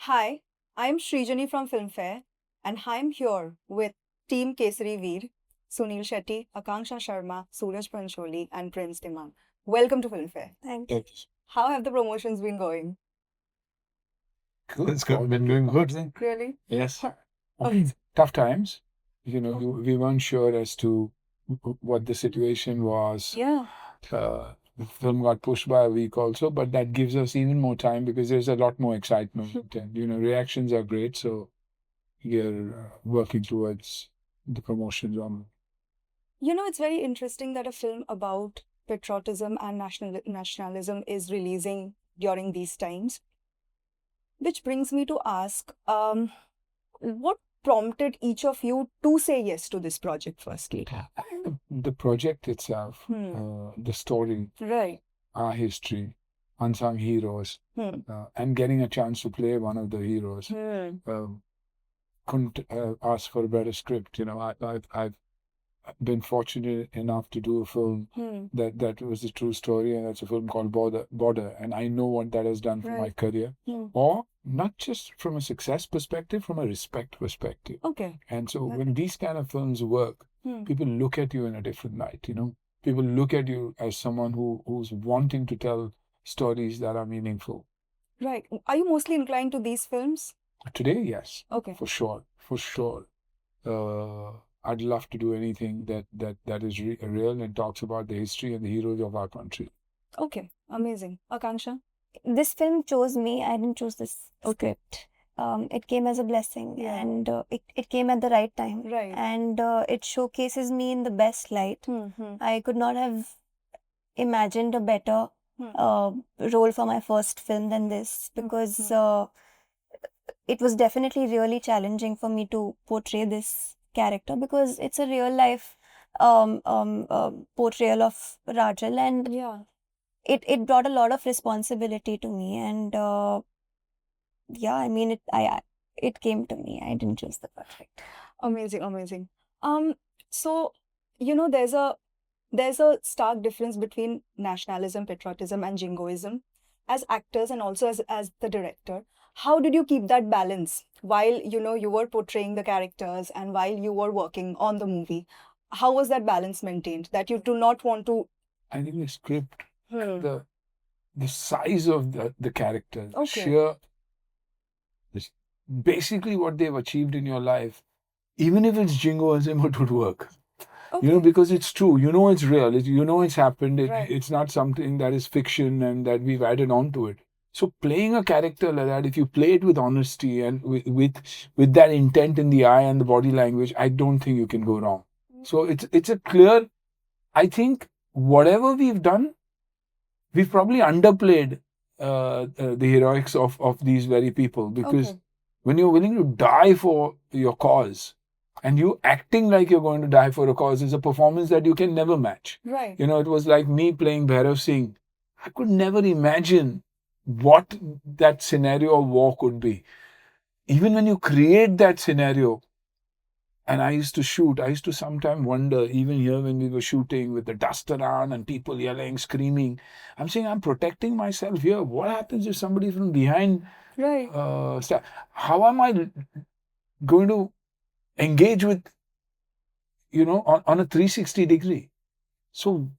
Hi, I'm Srijani from Filmfare, and I'm here with Team Kesari Veer, Suniel Shetty, Akanksha Sharma, Sooraj Pancholi, and Prince Dhiman. Welcome to Filmfare. Thank you. How have the promotions been going? Good. It's good. Been doing good. Really? Yes. Okay. Tough times. We weren't sure as to what the situation was. Yeah. The film got pushed by a week also, but that gives us even more time because there's a lot more excitement and reactions are great. So we're working towards the promotions on. It's very interesting that a film about patriotism and nationalism is releasing during these times. Which brings me to ask, what prompted each of you to say yes to this project firstly? The project itself, the story, Right. our history, unsung heroes, Hmm. and getting a chance to play one of the heroes. Couldn't ask for a better script. I've been fortunate enough to do a film that was a true story, and that's a film called Border, and I know what that has done for my Right. career, or not just from a success perspective, from a respect perspective. Okay. And so when these kind of films work, people look at you in a different light. People look at you as someone who's wanting to tell stories that are meaningful. Right. Are you mostly inclined to these films? Today, yes. Okay. For sure, for sure. I'd love to do anything that is real and talks about the history and the heroes of our country. Okay. Amazing. Akanksha? This film chose me. I didn't choose this script. It came as a blessing, Yeah. and it came at the right time. Right. And it showcases me in the best light. I could not have imagined a better role for my first film than this, because it was definitely really challenging for me to portray this character, because it's a real life portrayal of Rajal, and Yeah. it brought a lot of responsibility to me, and yeah, I mean it came to me. I didn't choose the project. Amazing, amazing. So, there's a stark difference between nationalism, patriotism, and jingoism as actors and also as the director. How did you keep that balance while you were portraying the characters and while you were working on the movie? How was that balance maintained that you do not want to? I think the script, the size of the characters, Okay. sheer, basically what they've achieved in your life, even if it's jingoism, it would work. Okay. Because it's true. It's real. It's happened. Right. It's not something that is fiction and that we've added on to it. So playing a character like that, if you play it with honesty and with that intent in the eye and the body language, I don't think you can go wrong. So it's a clear. I think whatever we've done, we've probably underplayed the heroics of these very people, because Okay. when you're willing to die for your cause, and you acting like you're going to die for a cause, is a performance that you can never match. Right. It was like me playing Bhairav Singh. I could never imagine what that scenario of war could be. Even when you create that scenario, and I used to sometimes wonder, even here when we were shooting with the dust around and people yelling, screaming, I'm saying, I'm protecting myself here. What happens if somebody from behind, Right. how am I going to engage with, on a 360 degree? So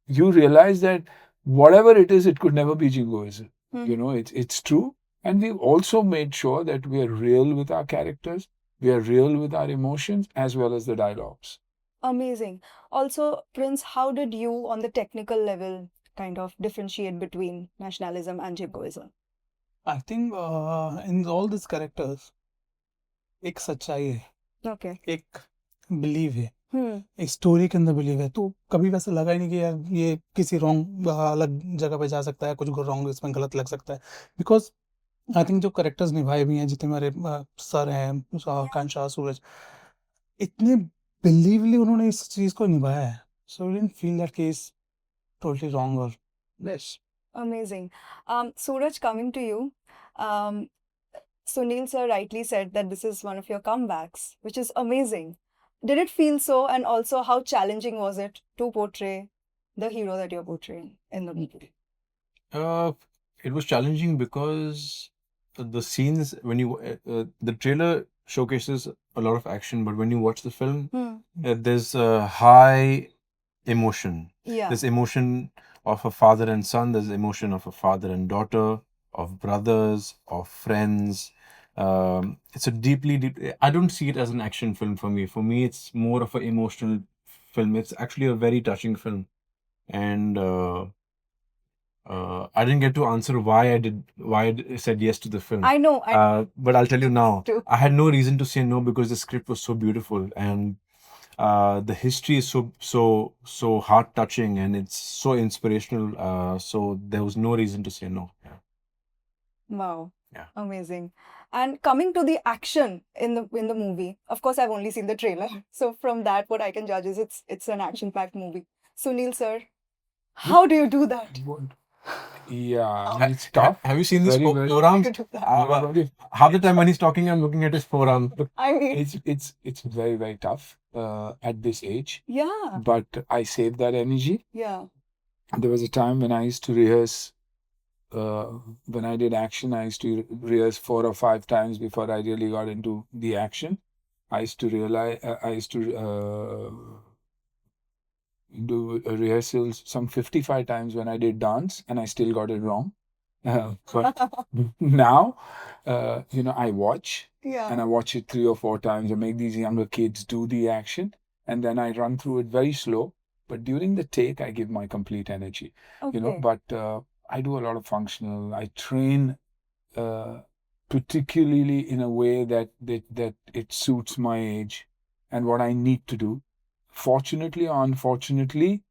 you realize that whatever it is, it could never be jingoism. It's true. And we've also made sure that we are real with our characters. We are real with our emotions as well as the dialogues. Amazing. Also, Prince, how did you, on the technical level, kind of differentiate between nationalism and jingoism? I think in all these characters, एक सच्चाई है, Okay. एक believe है, एक story के अंदर believe है. तो कभी वैसा लगा ही नहीं कि यार ये किसी रॉन्ग अलग जगह पे जा सकता है, कुछ रॉन्ग इसमें गलत लग सकता है. बिकॉज आई थिंक जो कैरेक्टर्स निभाए भी हैं, जितने हमारे सर हैं, आकांक्षा, सूरज, इतने बिलीवली उन्होंने इस चीज को निभाया है. सो आई डिडंट फील दैट कि इज टोटली रॉन्ग और less. Amazing. Sooraj, coming to you. Sunil sir rightly said that this is one of your comebacks, which is amazing. Did it feel so? And also, how challenging was it to portray the hero that you're portraying in the movie? It was challenging because the scenes when you the trailer showcases a lot of action, but when you watch the film, there's a high emotion. Yeah. There's emotion of a father and son. There's emotion of a father and daughter, of brothers, of friends. It's a deep. I don't see it as an action film for me. For me, it's more of an emotional film. It's actually a very touching film, and I didn't get to answer why I said yes to the film. I know. But I'll tell you now. Too. I had no reason to say no because the script was so beautiful and the history is so heart touching and it's so inspirational. So there was no reason to say no. Yeah. Wow. Yeah. Amazing. And coming to the action in the movie, of course, I've only seen the trailer. So from that, what I can judge is it's an action-packed movie. Sunil sir, how do you do that? Yeah, it's tough. Have you seen this Very, very- forearms? How do you do that? Half the time when he's talking, I'm looking at his forearm. I mean, It's very, very tough at this age. yeah, But I saved that energy. yeah. There was a time when I used to rehearse. When I did action, I used to rehearse 4 or 5 times before I really got into the action. I used to realize I used to do rehearsals some 55 times when I did dance, and I still got it wrong. But now, I watch. Yeah. And I watch it 3 or 4 times. I make these younger kids do the action, and then I run through it very slow. But during the take, I give my complete energy. Okay. But I do a lot of functional. I train particularly in a way that it suits my age and what I need to do. Fortunately or unfortunately,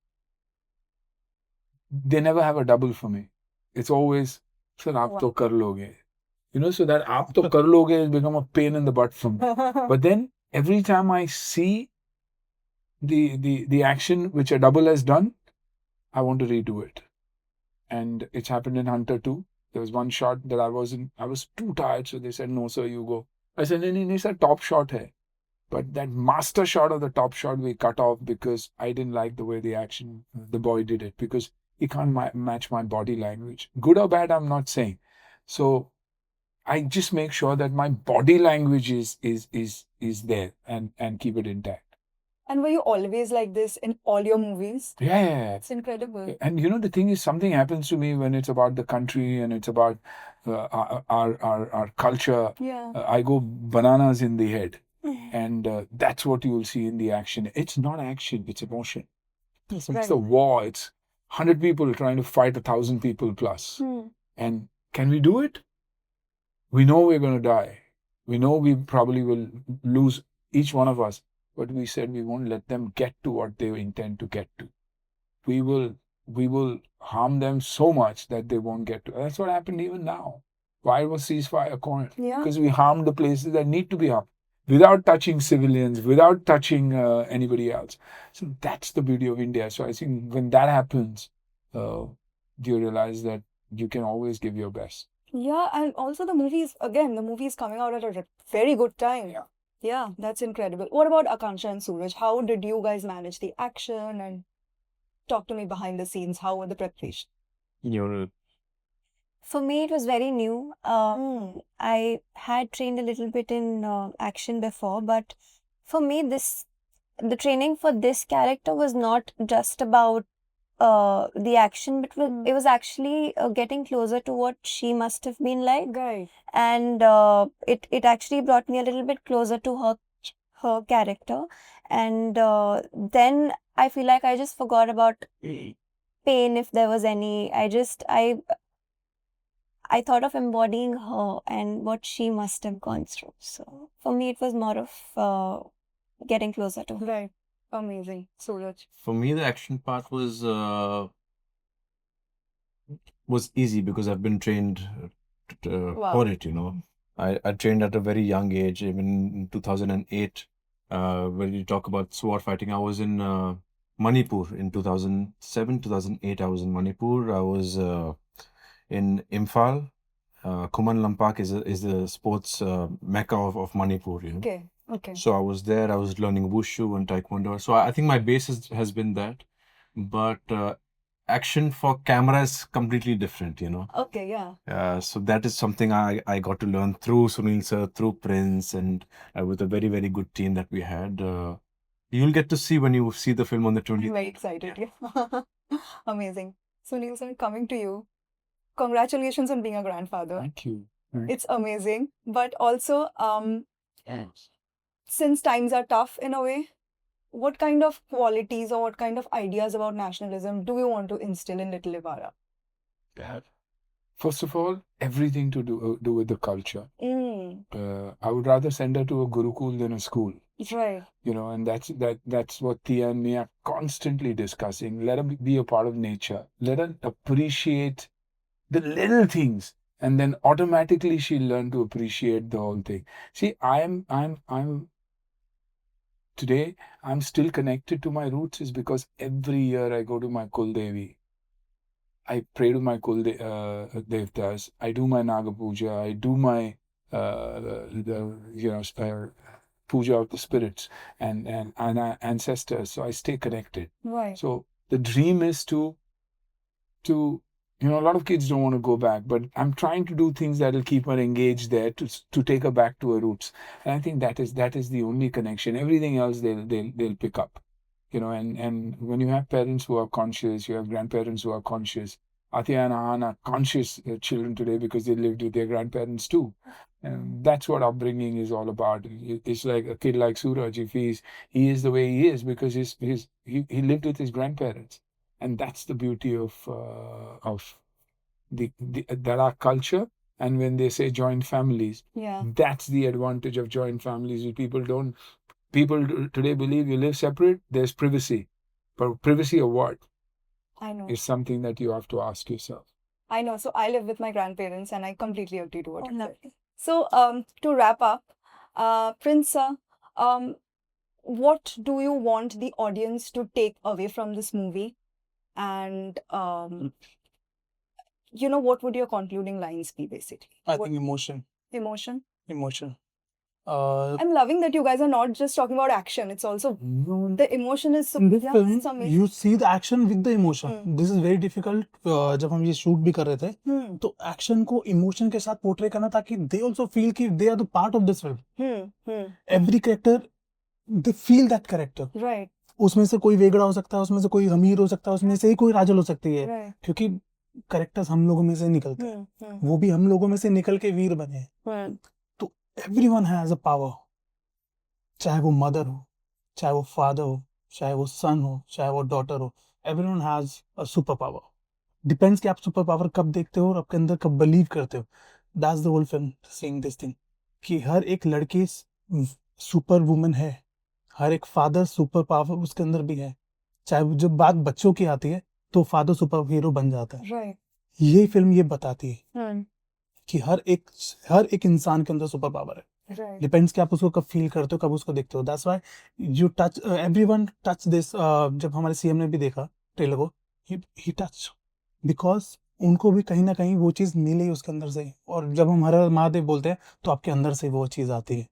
they never have a double for me. It's always, sir, aap to kar loge. So that aap to kar loge has become a pain in the butt for me. But then every time I see the action which a double has done, I want to redo it. And it's happened in Hunter too. There was one shot that I was too tired, so they said, no, sir, you go. I said, no, sir, top shot hai. But that master shot of the top shot we cut off because I didn't like the way the boy did it, because he can't match my body language. Good or bad, I'm not saying. So I just make sure that my body language is there and keep it intact. And were you always like this in all your movies? Yeah. It's incredible. And the thing is, something happens to me when it's about the country and it's about our culture. Yeah. I go bananas in the head. And that's what you will see in the action. It's not action, it's emotion. It's a war. It's 100 people trying to fight 1,000 people plus. And can we do it? We know we're going to die. We know we probably will lose, each one of us. But we said we won't let them get to what they intend to get to. We will harm them so much that they won't get to. That's what happened even now. Why was ceasefire coined? Yeah. Because we harmed the places that need to be harmed, without touching civilians, without touching anybody else. So that's the beauty of India. So I think when that happens, you realize that you can always give your best. Yeah, and also the movie is coming out at a very good time. Yeah, that's incredible. What about Akanksha and Sooraj? How did you guys manage the action? And talk to me behind the scenes. How were the preparation? For me, it was very new. I had trained a little bit in action before, but for me, the training for this character was not just about the action, but it was actually getting closer to what she must have been like. Right. And it actually brought me a little bit closer to her character. And then I feel like I just forgot about pain, if there was any. I thought of embodying her and what she must have gone through. So for me, it was more of getting closer to her. Right. Amazing. Sooraj. For me, the action part was easy because I've been trained for it, I trained at a very young age, even in 2008. When you talk about sword fighting, I was in Manipur in 2007, 2008. I was in Manipur. I was in Imphal. Kuman Lampak is the sports mecca of Manipur. Okay. So I was there. I was learning wushu and taekwondo. So I think my base has been that. But action for camera is completely different, you know. Okay, yeah. So that is something I got to learn through Sunil sir, through Prince, and with a very, very good team that we had. You'll get to see when you see the film on the I'm 20th. very excited. Yeah. Amazing. Sunil sir, coming to you. Congratulations on being a grandfather. Thank you. It's amazing. But also, since times are tough in a way, what kind of qualities or what kind of ideas about nationalism do you want to instill in little Ivara? First of all, everything to do with the culture. Mm, I would rather send her to a Gurukul than a school. right. You know, and that's what Tia and me are constantly discussing. Let her be a part of nature. Let her appreciate the little things, and then automatically she'll learn to appreciate the whole thing. See, I'm today I'm still connected to my roots is because every year I go to my Kuldevi. I pray to my Devtas. I do my Naga Puja. I do my puja of the spirits and our ancestors. So I stay connected. Right. So the dream is to a lot of kids don't want to go back, but I'm trying to do things that will keep her engaged there to take her back to her roots. And I think that is the only connection. Everything else they'll pick up. You know, and when you have parents who are conscious, you have grandparents who are conscious. Athiya and Ahan are conscious children today because they lived with their grandparents too. And that's what upbringing is all about. It's like a kid like Sooraj, if he is the way he is because he lived with his grandparents. And that's the beauty of that our culture. And when they say joint families, Yeah. that's the advantage of joint families. People today believe you live separate, there's privacy. But privacy of what? I know. Is something that you have to ask yourself. I know. So I live with my grandparents and I completely agree to what Oh, you said. lovely. So to wrap up, Prince sir, what do you want the audience to take away from this movie? And what would your concluding lines be basically? I What- think emotion. Emotion. Uh, I'm loving that you guys are not just talking about action. It's also the emotion is so in this yeah, film, it's amazing. you see the action with the emotion. Hmm. This is very difficult. जब हम ये shoot भी कर रहे थे, Hmm. तो action को emotion के साथ पोर्ट्रे करना ताकि they also feel कि they are the part of this film. Hmm. Every character, they feel that character. Right. उसमें से कोई वेगड़ा हो सकता है, उसमें से कोई अमीर हो सकता है, उसमें से ही कोई राजल हो सकती है, Right. क्योंकि कैरेक्टर्स हम लोगों में से निकलते हैं, Hmm. वो भी हम लोगों में से निकल के वीर बने हैं. Right. तो everyone has a power, चाहे वो मदर हो, चाहे वो फादर हो, चाहे वो सन हो, चाहे वो डॉटर हो, everyone has a super power. Depends कि आप सुपर पावर कब देखते हो और आपके अंदर कब बिलीव करते हो. That's the whole film saying this thing कि हर एक लड़की सुपर वुमन है, हर एक फादर सुपर पावर उसके अंदर भी है. चाहे जब बात बच्चों की आती है तो फादर सुपर हीरो बन जाता है. Right. ये फिल्म ये बताती है Hmm. कि हर एक इंसान के अंदर सुपर पावर है. Right. डिपेंड्स कि आप उसको कब फील करते हो, कब उसको देखते हो. That's why you touch everyone touch this. जब हमारे सीएम ने भी देखा ट्रेलर को, ही टच बिकॉज उनको भी कहीं ना कहीं वो चीज मिली उसके अंदर से. और जब हम हर हर महादेव बोलते हैं तो आपके अंदर से वो चीज आती है.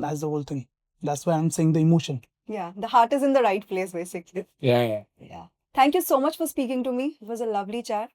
That's the whole thing. That's why I am saying the emotion. Yeah, the heart is in the right place basically. Yeah. Yeah. Thank you so much for speaking to me. It was a lovely chat.